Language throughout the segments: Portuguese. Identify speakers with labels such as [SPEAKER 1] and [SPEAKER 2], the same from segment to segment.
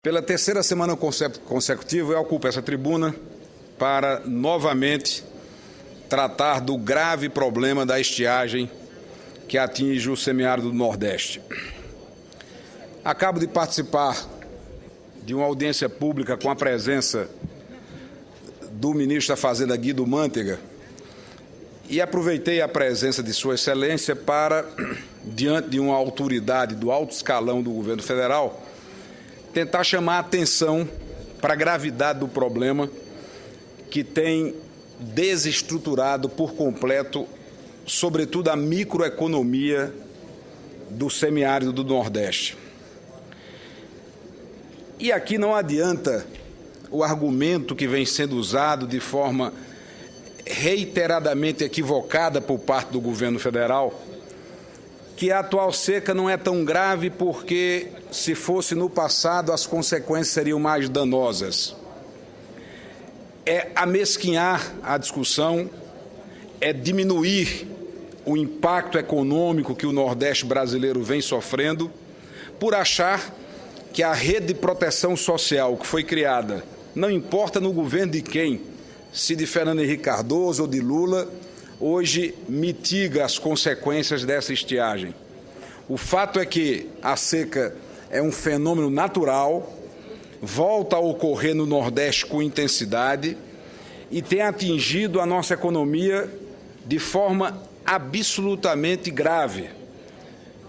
[SPEAKER 1] Pela terceira semana consecutiva, eu ocupo essa tribuna para novamente tratar do grave problema da estiagem que atinge o semiárido do Nordeste. Acabo de participar de uma audiência pública com a presença do ministro da Fazenda, Guido Mantega, e aproveitei a presença de Sua Excelência para, diante de uma autoridade do alto escalão do governo federal, tentar chamar a atenção para a gravidade do problema que tem desestruturado por completo, sobretudo, a microeconomia do semiárido do Nordeste. E aqui não adianta o argumento que vem sendo usado de forma reiteradamente equivocada por parte do governo federal, que a atual seca não é tão grave porque, se fosse no passado, as consequências seriam mais danosas. É amesquinhar a discussão, é diminuir o impacto econômico que o Nordeste brasileiro vem sofrendo, por achar que a rede de proteção social que foi criada, não importa no governo de quem, se de Fernando Henrique Cardoso ou de Lula, hoje mitiga as consequências dessa estiagem. O fato é que a seca é um fenômeno natural, volta a ocorrer no Nordeste com intensidade e tem atingido a nossa economia de forma absolutamente grave.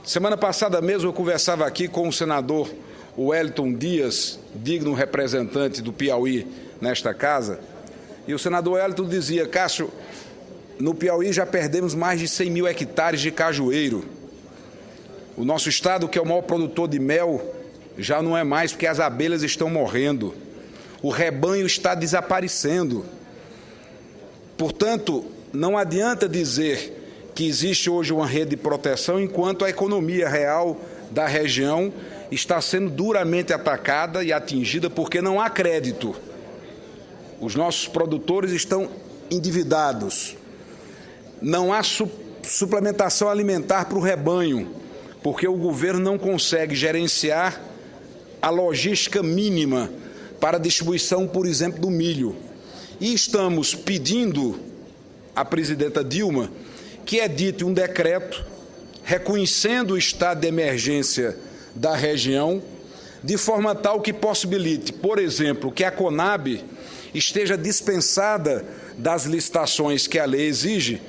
[SPEAKER 1] Semana passada mesmo eu conversava aqui com o senador Wellington Dias, digno representante do Piauí nesta casa, e o senador Wellington dizia: Cássio, no Piauí já perdemos mais de 100 mil hectares de cajueiro. O nosso estado, que é o maior produtor de mel, já não é mais porque as abelhas estão morrendo. O rebanho está desaparecendo. Portanto, não adianta dizer que existe hoje uma rede de proteção enquanto a economia real da região está sendo duramente atacada e atingida porque não há crédito. Os nossos produtores estão endividados. Não há suplementação alimentar para o rebanho, porque o governo não consegue gerenciar a logística mínima para a distribuição, por exemplo, do milho. E estamos pedindo à presidenta Dilma que edite um decreto reconhecendo o estado de emergência da região, de forma tal que possibilite, por exemplo, que a Conab esteja dispensada das licitações que a lei exige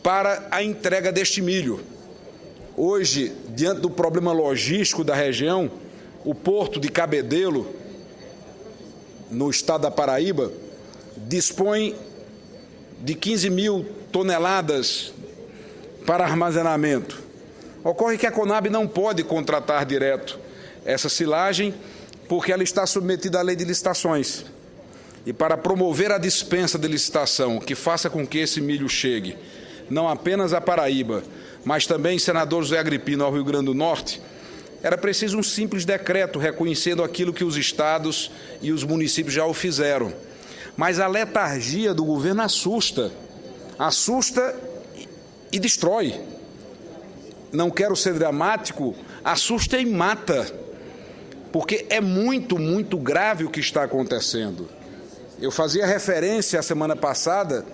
[SPEAKER 1] para a entrega deste milho. Hoje, diante do problema logístico da região, o porto de Cabedelo, no estado da Paraíba, dispõe de 15 mil toneladas para armazenamento. Ocorre que a Conab não pode contratar direto essa silagem porque ela está submetida à lei de licitações. E para promover a dispensa de licitação que faça com que esse milho chegue não apenas à Paraíba, mas também, senador José Agripino, ao Rio Grande do Norte, era preciso um simples decreto reconhecendo aquilo que os estados e os municípios já o fizeram. Mas a letargia do governo assusta e destrói. Não quero ser dramático, assusta e mata, porque é muito, muito grave o que está acontecendo. Eu fazia referência a semana passada,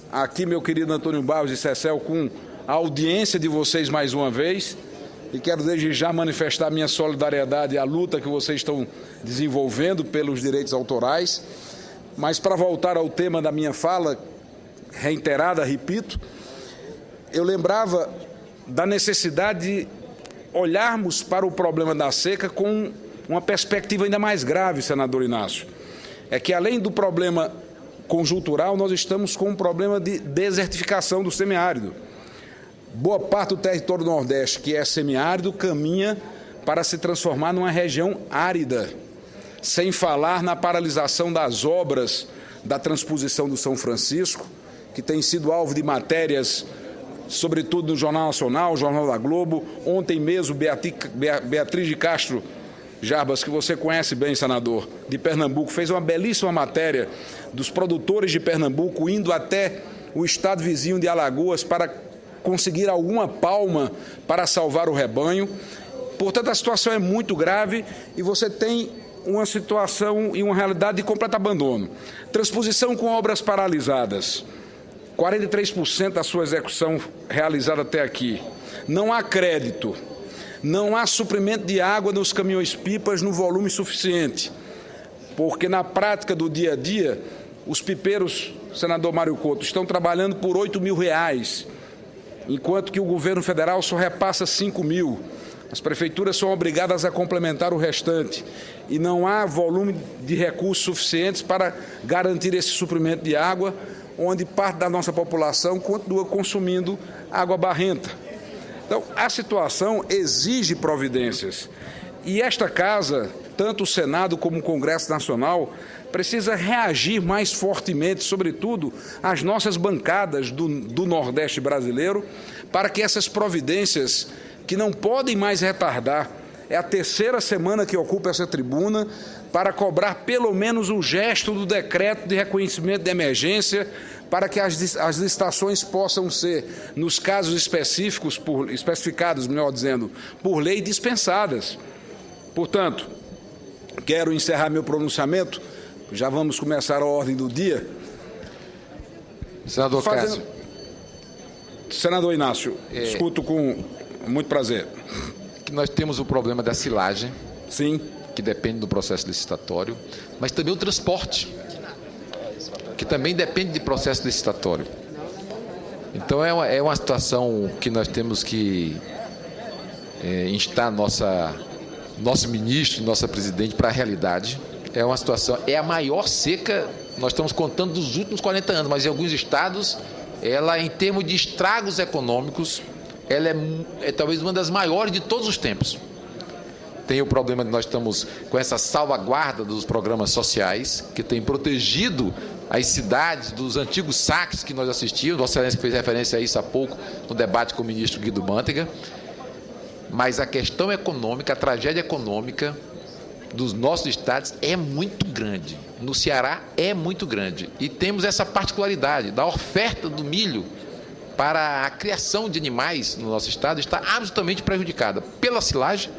[SPEAKER 1] aqui meu querido Antônio Barros de Cecel, com a audiência de vocês mais uma vez, e quero desde já manifestar minha solidariedade à luta que vocês estão desenvolvendo pelos direitos autorais. Mas para voltar ao tema da minha fala, reiterada, repito, eu lembrava da necessidade de olharmos para o problema da seca com uma perspectiva ainda mais grave, senador Inácio. É que, além do problema conjuntural, nós estamos com um problema de desertificação do semiárido. Boa parte do território do Nordeste, que é semiárido, caminha para se transformar numa região árida, sem falar na paralisação das obras da transposição do São Francisco, que tem sido alvo de matérias, sobretudo no Jornal Nacional, Jornal da Globo. Ontem mesmo, Beatriz de Castro Jarbas, que você conhece bem, senador, de Pernambuco, fez uma belíssima matéria dos produtores de Pernambuco indo até o estado vizinho de Alagoas para conseguir alguma palma para salvar o rebanho. Portanto, a situação é muito grave e você tem uma situação e uma realidade de completo abandono. Transposição com obras paralisadas. 43% da sua execução realizada até aqui. Não há crédito. Não há suprimento de água nos caminhões-pipas no volume suficiente. Porque na prática do dia a dia, os pipeiros, senador Mário Couto, estão trabalhando por R$8.000, enquanto que o governo federal só repassa 5.000. As prefeituras são obrigadas a complementar o restante e não há volume de recursos suficientes para garantir esse suprimento de água, onde parte da nossa população continua consumindo água barrenta. Então, a situação exige providências. E esta casa, tanto o Senado como o Congresso Nacional, precisa reagir mais fortemente, sobretudo as nossas bancadas do Nordeste brasileiro, para que essas providências, que não podem mais retardar, é a terceira semana que ocupa essa tribuna, para cobrar pelo menos o gesto do decreto de reconhecimento de emergência, para que as licitações possam ser, nos casos específicos, especificados, melhor dizendo, por lei, dispensadas. Portanto, quero encerrar meu pronunciamento, já vamos começar a ordem do dia.
[SPEAKER 2] Senador Cássio.
[SPEAKER 1] Senador Inácio, escuto com muito prazer.
[SPEAKER 2] Que nós temos o problema da silagem,
[SPEAKER 1] sim,
[SPEAKER 2] que depende do processo licitatório, mas também o transporte, que também depende de processo licitatório. Então é uma situação que nós temos que instar nosso ministro, nossa presidente para a realidade. É uma situação, é a maior seca, nós estamos contando dos últimos 40 anos, mas em alguns estados, ela em termos de estragos econômicos, ela é talvez uma das maiores de todos os tempos. Tem o problema de nós estamos com essa salvaguarda dos programas sociais, que tem protegido as cidades dos antigos saques que nós assistimos. Vossa Excelência fez referência a isso há pouco no debate com o ministro Guido Mantega. Mas a questão econômica, a tragédia econômica dos nossos estados é muito grande. No Ceará é muito grande. E temos essa particularidade da oferta do milho para a criação de animais no nosso estado está absolutamente prejudicada pela silagem,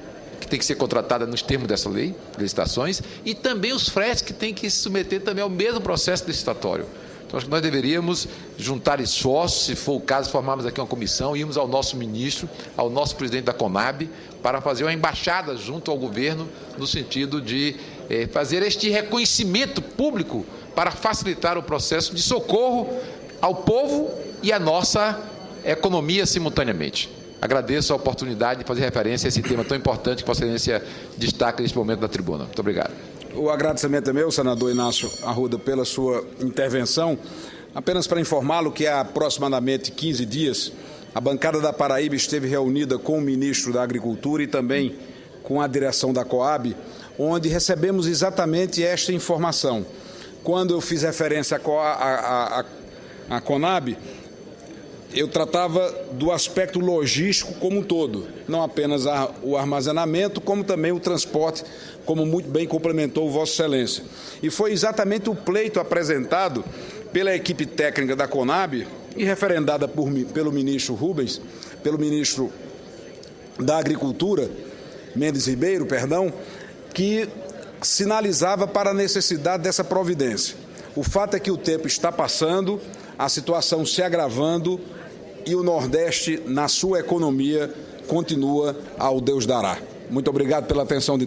[SPEAKER 2] que tem que ser contratada nos termos dessa lei, licitações, e também os fretes que têm que se submeter também ao mesmo processo licitatório. Então, acho que nós deveríamos juntar esforços, se for o caso, formarmos aqui uma comissão, irmos ao nosso ministro, ao nosso presidente da Conab, para fazer uma embaixada junto ao governo, no sentido de fazer este reconhecimento público para facilitar o processo de socorro ao povo e à nossa economia simultaneamente. Agradeço a oportunidade de fazer referência a esse tema tão importante que Vossa Excelência destaca neste momento da tribuna. Muito obrigado.
[SPEAKER 1] O agradecimento é meu, senador Inácio Arruda, pela sua intervenção. Apenas para informá-lo que há aproximadamente 15 dias, a bancada da Paraíba esteve reunida com o ministro da Agricultura e também com a direção da Coab, onde recebemos exatamente esta informação. Quando eu fiz referência à Conab, eu tratava do aspecto logístico como um todo, não apenas o armazenamento, como também o transporte, como muito bem complementou Vossa Excelência. E foi exatamente o pleito apresentado pela equipe técnica da Conab e referendada pelo ministro Rubens, pelo ministro da Agricultura, Mendes Ribeiro, que sinalizava para a necessidade dessa providência. O fato é que o tempo está passando, a situação se agravando e o Nordeste, na sua economia, continua ao Deus dará. Muito obrigado pela atenção de todos.